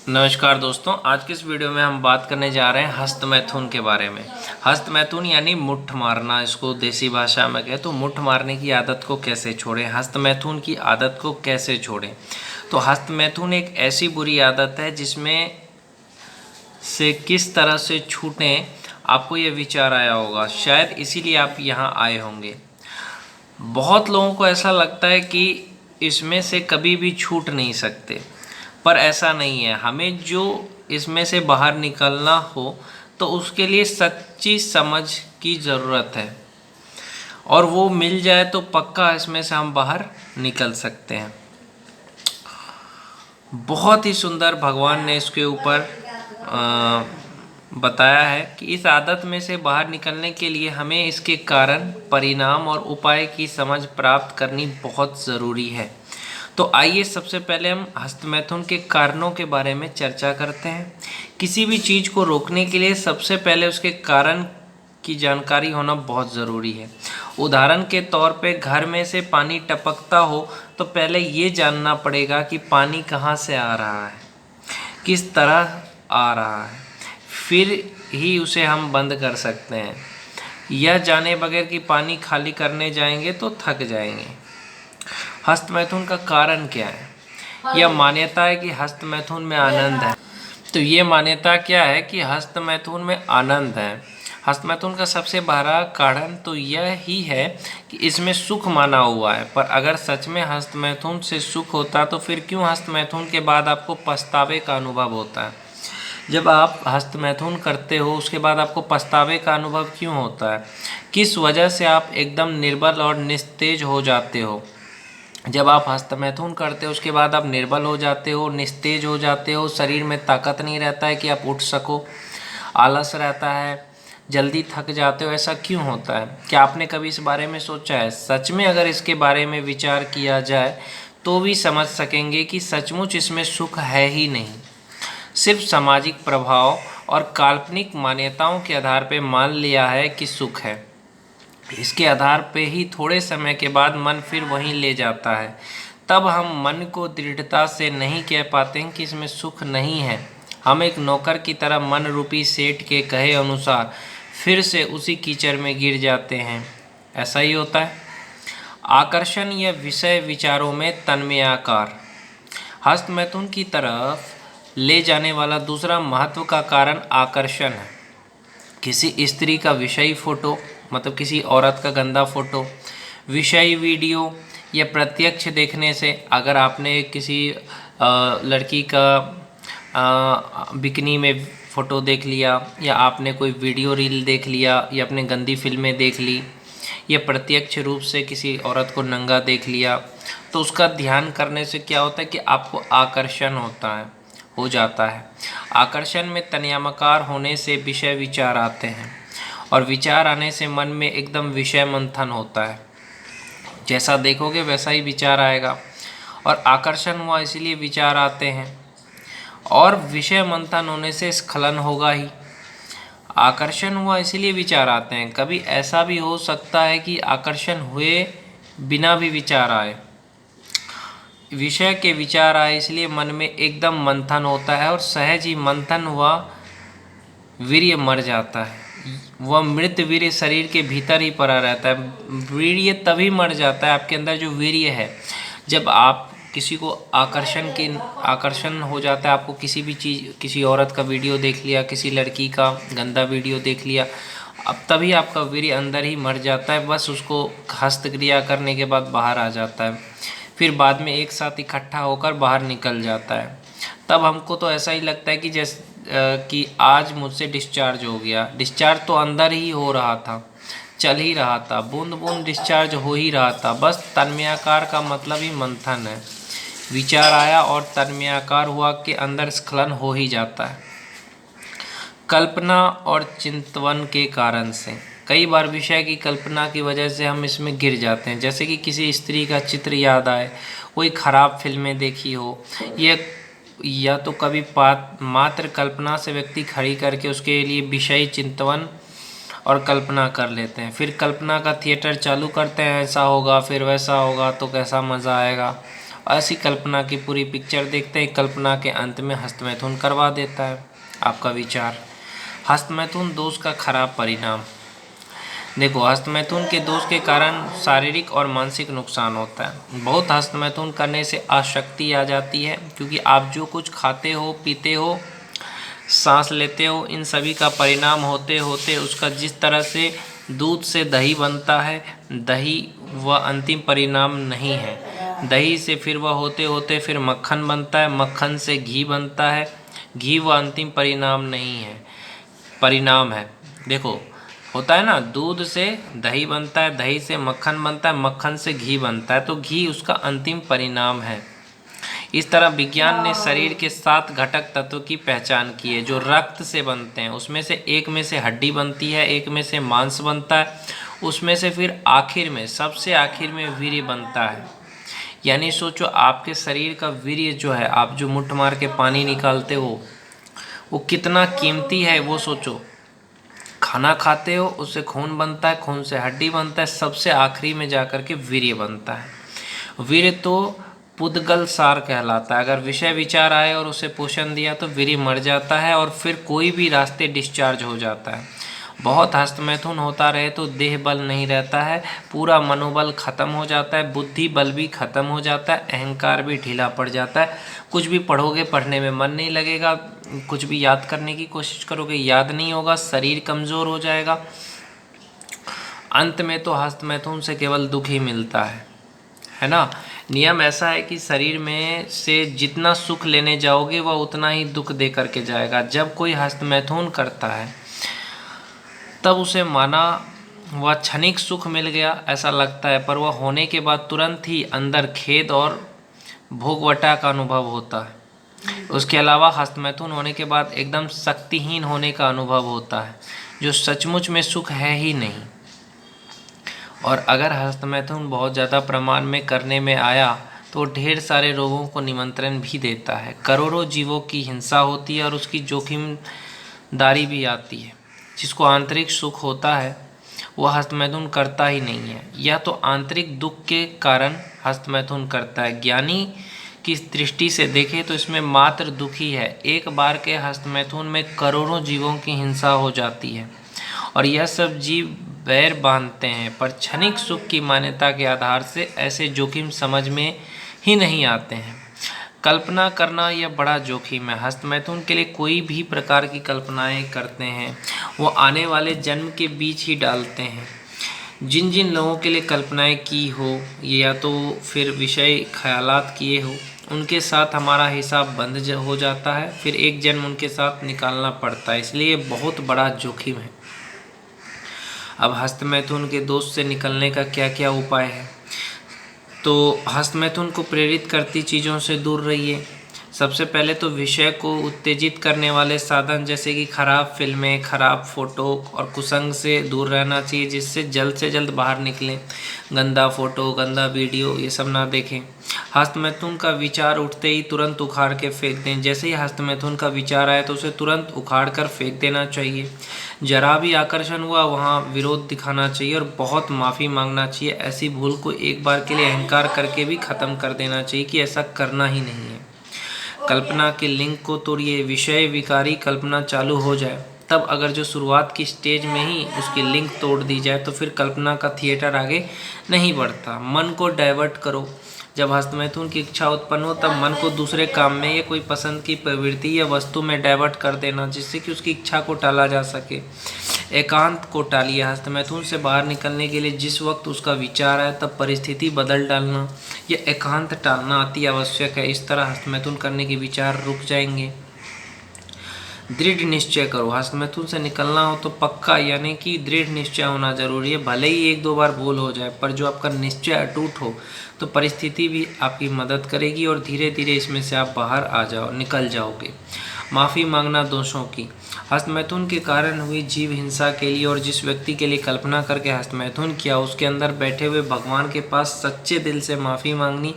नमस्कार दोस्तों, आज की इस वीडियो में हम बात करने जा रहे हैं हस्तमैथुन के बारे में। हस्तमैथुन यानी मुट्ठ मारना, इसको देसी भाषा में कहें तो मुट्ठ मारने की आदत को कैसे छोड़ें, हस्तमैथुन की आदत को कैसे छोड़ें। तो हस्तमैथुन एक ऐसी बुरी आदत है जिसमें से किस तरह से छूटें, आपको ये विचार आया होगा, शायद इसीलिए आप यहाँ आए होंगे। बहुत लोगों को ऐसा लगता है कि इसमें से कभी भी छूट नहीं सकते, पर ऐसा नहीं है। हमें जो इसमें से बाहर निकलना हो तो उसके लिए सच्ची समझ की ज़रूरत है, और वो मिल जाए तो पक्का इसमें से हम बाहर निकल सकते हैं। बहुत ही सुंदर भगवान ने इसके ऊपर बताया है कि इस आदत में से बाहर निकलने के लिए हमें इसके कारण, परिणाम और उपाय की समझ प्राप्त करनी बहुत ज़रूरी है। तो आइए सबसे पहले हम हस्तमैथुन के कारणों के बारे में चर्चा करते हैं। किसी भी चीज़ को रोकने के लिए सबसे पहले उसके कारण की जानकारी होना बहुत ज़रूरी है। उदाहरण के तौर पे घर में से पानी टपकता हो तो पहले ये जानना पड़ेगा कि पानी कहाँ से आ रहा है, किस तरह आ रहा है, फिर ही उसे हम बंद कर सकते हैं। यह जाने बगैर कि पानी खाली करने जाएंगे तो थक जाएंगे। हस्तमैथुन का कारण क्या है? यह मान्यता है कि हस्तमैथुन में आनंद है। तो ये मान्यता क्या है कि हस्तमैथुन में आनंद है। हस्तमैथुन का सबसे बड़ा कारण तो यह ही है कि इसमें सुख माना हुआ है, पर अगर सच में हस्तमैथुन से सुख होता तो फिर क्यों हस्तमैथुन के बाद आपको पछतावे का अनुभव होता है? जब आप हस्तमैथुन करते हो उसके बाद आपको पछतावे का अनुभव क्यों होता है? किस वजह से आप एकदम निर्बल और निस्तेज हो जाते हो? जब आप हस्तमैथुन करते हो उसके बाद आप निर्बल हो जाते हो, निस्तेज हो जाते हो, शरीर में ताकत नहीं रहता है कि आप उठ सको, आलस रहता है, जल्दी थक जाते हो। ऐसा क्यों होता है? क्या आपने कभी इस बारे में सोचा है? सच में अगर इसके बारे में विचार किया जाए तो भी समझ सकेंगे कि सचमुच इसमें सुख है ही नहीं। सिर्फ सामाजिक प्रभाव और काल्पनिक मान्यताओं के आधार पर मान लिया है कि सुख है। इसके आधार पे ही थोड़े समय के बाद मन फिर वहीं ले जाता है। तब हम मन को दृढ़ता से नहीं कह पाते हैं कि इसमें सुख नहीं है। हम एक नौकर की तरह मन रूपी सेठ के कहे अनुसार फिर से उसी कीचड़ में गिर जाते हैं। ऐसा ही होता है। आकर्षण या विषय विचारों में तन्मयाकार। हस्तमैथुन की तरफ ले जाने वाला दूसरा महत्व का कारण आकर्षण है। किसी स्त्री का विषयी फोटो, मतलब किसी औरत का गंदा फोटो, विषयी वीडियो या प्रत्यक्ष देखने से, अगर आपने किसी लड़की का बिकनी में फ़ोटो देख लिया, या आपने कोई वीडियो रील देख लिया, या अपने गंदी फिल्में देख ली, या प्रत्यक्ष रूप से किसी औरत को नंगा देख लिया, तो उसका ध्यान करने से क्या होता है कि आपको आकर्षण हो जाता है। आकर्षण में तन्मयाकार होने से विषय विचार आते हैं, और विचार आने से मन में एकदम विषय मंथन होता है। जैसा देखोगे वैसा ही विचार आएगा, और आकर्षण हुआ इसीलिए विचार आते हैं, और विषय मंथन होने से स्खलन होगा ही। आकर्षण हुआ इसीलिए विचार आते हैं। कभी ऐसा भी हो सकता है कि आकर्षण हुए बिना भी विचार आए, विषय के विचार आए, इसलिए मन में एकदम मंथन होता है, और सहज ही मंथन हुआ वीर्य मर जाता है। वह मृत वीर्य शरीर के भीतर ही पड़ा रहता है। वीर्य तभी मर जाता है, आपके अंदर जो वीर्य है, जब आप किसी को आकर्षण हो जाता है। आपको किसी भी चीज़, किसी औरत का वीडियो देख लिया, किसी लड़की का गंदा वीडियो देख लिया, अब तभी आपका वीर्य अंदर ही मर जाता है। बस उसको हस्तक्रिया करने के बाद बाहर आ जाता है, फिर बाद में एक साथ इकट्ठा होकर बाहर निकल जाता है। तब हमको तो ऐसा ही लगता है कि जैसे कि आज मुझसे डिस्चार्ज हो गया। डिस्चार्ज तो अंदर ही हो रहा था, चल ही रहा था, बूंद बूंद डिस्चार्ज हो ही रहा था। बस तन्मयाकार का मतलब ही मंथन है। विचार आया और तन्मयाकार हुआ के अंदर स्खलन हो ही जाता है। कल्पना और चिंतवन के कारण से कई बार विषय की कल्पना की वजह से हम इसमें गिर जाते हैं। जैसे कि किसी स्त्री का चित्र याद आए, कोई ख़राब फिल्में देखी हो, या तो कभी मात्र कल्पना से व्यक्ति खड़ी करके उसके लिए विषय चिंतवन और कल्पना कर लेते हैं। फिर कल्पना का थिएटर चालू करते हैं, ऐसा होगा फिर वैसा होगा तो कैसा मज़ा आएगा, ऐसी कल्पना की पूरी पिक्चर देखते ही कल्पना के अंत में हस्तमैथुन करवा देता है। आपका विचार। हस्तमैथुन दोष का खराब परिणाम। देखो, हस्तमैथुन के दोष के कारण शारीरिक और मानसिक नुकसान होता है। बहुत हस्तमैथुन करने से आसक्ति आ जाती है, क्योंकि आप जो कुछ खाते हो, पीते हो, सांस लेते हो, इन सभी का परिणाम होते होते उसका जिस तरह से दूध से दही बनता है, दही वह अंतिम परिणाम नहीं है। दही से फिर वह होते होते फिर मक्खन बनता है, मक्खन से घी बनता है, घी वह अंतिम परिणाम नहीं है, परिणाम है। देखो, होता है ना, दूध से दही बनता है, दही से मक्खन बनता है, मक्खन से घी बनता है, तो घी उसका अंतिम परिणाम है। इस तरह विज्ञान ने शरीर के 7 घटक तत्व की पहचान की है, जो रक्त से बनते हैं। उसमें से एक में से हड्डी बनती है, एक में से मांस बनता है, उसमें से फिर आखिर में, सबसे आखिर में वीर्य बनता है। यानी सोचो, आपके शरीर का वीर्य जो है, आप जो मुट्ठ मार के पानी निकालते हो, वो कितना कीमती है वो सोचो। खाना खाते हो, उससे खून बनता है, खून से हड्डी बनता है, सबसे आखिरी में जाकर के वीर्य बनता है। वीर्य तो पुद्गल सार कहलाता है। अगर विषय विचार आए और उसे पोषण दिया तो वीर्य मर जाता है और फिर कोई भी रास्ते डिस्चार्ज हो जाता है। बहुत हस्तमैथुन होता रहे तो देह बल नहीं रहता है, पूरा मनोबल खत्म हो जाता है, बुद्धि बल भी खत्म हो जाता है, अहंकार भी ढीला पड़ जाता है। कुछ भी पढ़ोगे, पढ़ने में मन नहीं लगेगा, कुछ भी याद करने की कोशिश करोगे, याद नहीं होगा, शरीर कमज़ोर हो जाएगा। अंत में तो हस्तमैथुन से केवल दुख ही मिलता है ना। नियम ऐसा है कि शरीर में से जितना सुख लेने जाओगे वह उतना ही दुख दे करके जाएगा। जब कोई हस्तमैथुन करता है तब उसे माना वह क्षणिक सुख मिल गया ऐसा लगता है, पर वह होने के बाद तुरंत ही अंदर खेद और भोगवटा का अनुभव होता है। उसके अलावा हस्तमैथुन होने के बाद एकदम शक्तिहीन होने का अनुभव होता है, जो सचमुच में सुख है ही नहीं। और अगर हस्तमैथुन बहुत ज़्यादा प्रमाण में करने में आया तो ढेर सारे रोगों को निमंत्रण भी देता है। करोड़ों जीवों की हिंसा होती है और उसकी जोखिमदारी भी आती है। जिसको आंतरिक सुख होता है वह हस्तमैथुन करता ही नहीं है, या तो आंतरिक दुख के कारण हस्तमैथुन करता है। ज्ञानी की दृष्टि से देखें तो इसमें मात्र दुख ही है। एक बार के हस्तमैथुन में करोड़ों जीवों की हिंसा हो जाती है और यह सब जीव बैर बांधते हैं, पर क्षणिक सुख की मान्यता के आधार से ऐसे जोखिम समझ में ही नहीं आते हैं। कल्पना करना यह बड़ा जोखिम है। हस्तमैथुन के लिए कोई भी प्रकार की कल्पनाएं करते हैं वो आने वाले जन्म के बीच ही डालते हैं। जिन जिन लोगों के लिए कल्पनाएं की हो या तो फिर विषय ख्यालात किए हो, उनके साथ हमारा हिसाब बंद हो जाता है, फिर एक जन्म उनके साथ निकालना पड़ता है। इसलिए बहुत बड़ा जोखिम है। अब हस्तमैथुन के दोष से निकलने का क्या क्या उपाय है? तो हस्तमैथुन को प्रेरित करती चीज़ों से दूर रहिए। सबसे पहले तो विषय को उत्तेजित करने वाले साधन जैसे कि खराब फिल्में, खराब फ़ोटो और कुसंग से दूर रहना चाहिए, जिससे जल्द से जल्द बाहर निकलें। गंदा फ़ोटो, गंदा वीडियो ये सब ना देखें। हस्तमैथुन का विचार उठते ही तुरंत उखाड़ के फेंक दें। जैसे ही हस्तमैथुन का विचार आए तो उसे तुरंत उखाड़ कर फेंक देना चाहिए। जरा भी आकर्षण हुआ वहाँ विरोध दिखाना चाहिए और बहुत माफ़ी मांगना चाहिए। ऐसी भूल को एक बार के लिए अहंकार करके भी ख़त्म कर देना चाहिए कि ऐसा करना ही नहीं है। कल्पना के लिंक को तोड़िए। विषय विकारी कल्पना चालू हो जाए तब अगर जो शुरुआत की स्टेज में ही उसकी लिंक तोड़ दी जाए तो फिर कल्पना का थिएटर आगे नहीं बढ़ता। मन को डाइवर्ट करो। जब हस्तमैथुन की इच्छा उत्पन्न हो तब मन को दूसरे काम में या कोई पसंद की प्रवृत्ति या वस्तु में डाइवर्ट कर देना, जिससे कि उसकी इच्छा को टाला जा सके। एकांत को टालिए। हस्तमैथुन से बाहर निकलने के लिए जिस वक्त उसका विचार आए तब परिस्थिति बदल डालना या एकांत टालना अति आवश्यक है। इस तरह हस्तमैथुन करने के विचार रुक जाएंगे। दृढ़ निश्चय करो। हस्तमैथुन से निकलना हो तो पक्का यानी कि दृढ़ निश्चय होना जरूरी है। भले ही एक दो बार भूल हो जाए, पर जो आपका निश्चय अटूट हो तो परिस्थिति भी आपकी मदद करेगी और धीरे धीरे इसमें से आप बाहर आ जाओ, निकल जाओगे। माफ़ी मांगना दोषों की। हस्तमैथुन के कारण हुई जीव हिंसा के लिए और जिस व्यक्ति के लिए कल्पना करके हस्तमैथुन किया उसके अंदर बैठे हुए भगवान के पास सच्चे दिल से माफ़ी मांगनी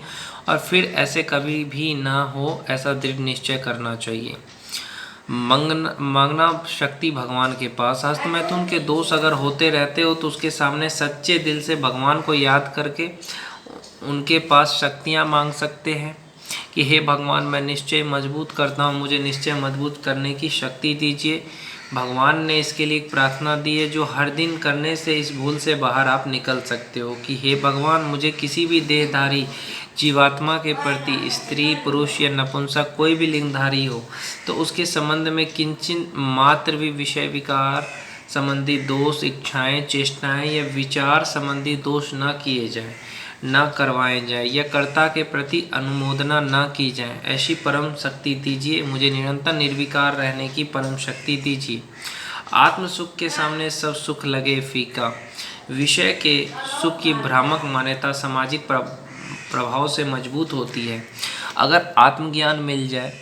और फिर ऐसे कभी भी ना हो ऐसा दृढ़ निश्चय करना चाहिए। मांगना शक्ति भगवान के पास। हस्तमैथुन के दोष अगर होते रहते हो तो उसके सामने सच्चे दिल से भगवान को याद करके उनके पास शक्तियाँ मांग सकते हैं कि हे भगवान, मैं निश्चय मजबूत करता हूँ, मुझे निश्चय मजबूत करने की शक्ति दीजिए। भगवान ने इसके लिए एक प्रार्थना दी है जो हर दिन करने से इस भूल से बाहर आप निकल सकते हो कि हे भगवान, मुझे किसी भी देहधारी जीवात्मा के प्रति, स्त्री पुरुष या नपुंसक कोई भी लिंगधारी हो, तो उसके संबंध में किंचित मात्र भी विषय विकार संबंधी दोष, इच्छाएं, चेष्टाएं या विचार संबंधी दोष न किए जाएं, न करवाए जाए या कर्ता के प्रति अनुमोदना न की जाए। ऐसी परम शक्ति दीजिए, मुझे निरंतर निर्विकार रहने की परम शक्ति दीजिए। आत्म सुख के सामने सब सुख लगे फीका। विषय के सुख की भ्रामक मान्यता सामाजिक प्रभाव से मजबूत होती है। अगर आत्मज्ञान मिल जाए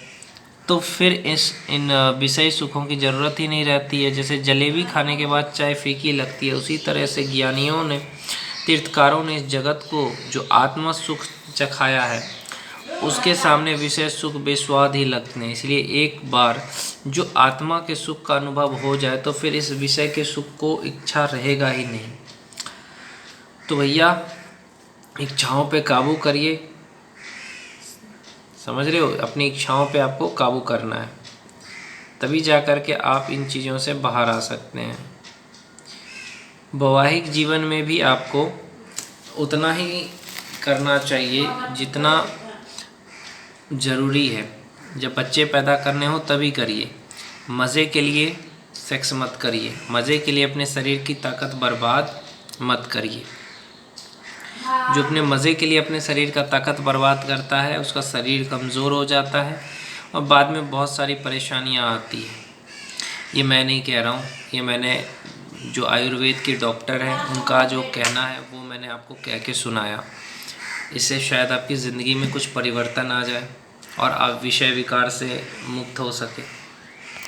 तो फिर इन विषय सुखों की ज़रूरत ही नहीं रहती है। जैसे जलेबी खाने के बाद चाय फीकी लगती है, उसी तरह से ज्ञानियों ने, तीर्थकारों ने इस जगत को जो आत्मा सुख चखाया है उसके सामने विषय सुख बेस्वाद ही लगते हैं। इसलिए एक बार जो आत्मा के सुख का अनुभव हो जाए तो फिर इस विषय के सुख को इच्छा रहेगा ही नहीं। तो भैया, इच्छाओं पे काबू करिए। समझ रहे हो, अपनी इच्छाओं पे आपको काबू करना है, तभी जा कर के आप इन चीज़ों से बाहर आ सकते हैं। वैवाहिक जीवन में भी आपको उतना ही करना चाहिए जितना ज़रूरी है। जब बच्चे पैदा करने हो तभी करिए। मज़े के लिए सेक्स मत करिए, मज़े के लिए अपने शरीर की ताकत बर्बाद मत करिए। जो अपने मज़े के लिए अपने शरीर का ताकत बर्बाद करता है उसका शरीर कमज़ोर हो जाता है और बाद में बहुत सारी परेशानियां आती हैं। ये मैं नहीं कह रहा हूँ, ये मैंने जो आयुर्वेद के डॉक्टर हैं उनका जो कहना है वो मैंने आपको कह के सुनाया। इससे शायद आपकी ज़िंदगी में कुछ परिवर्तन आ जाए और आप विषय विकार से मुक्त हो सके।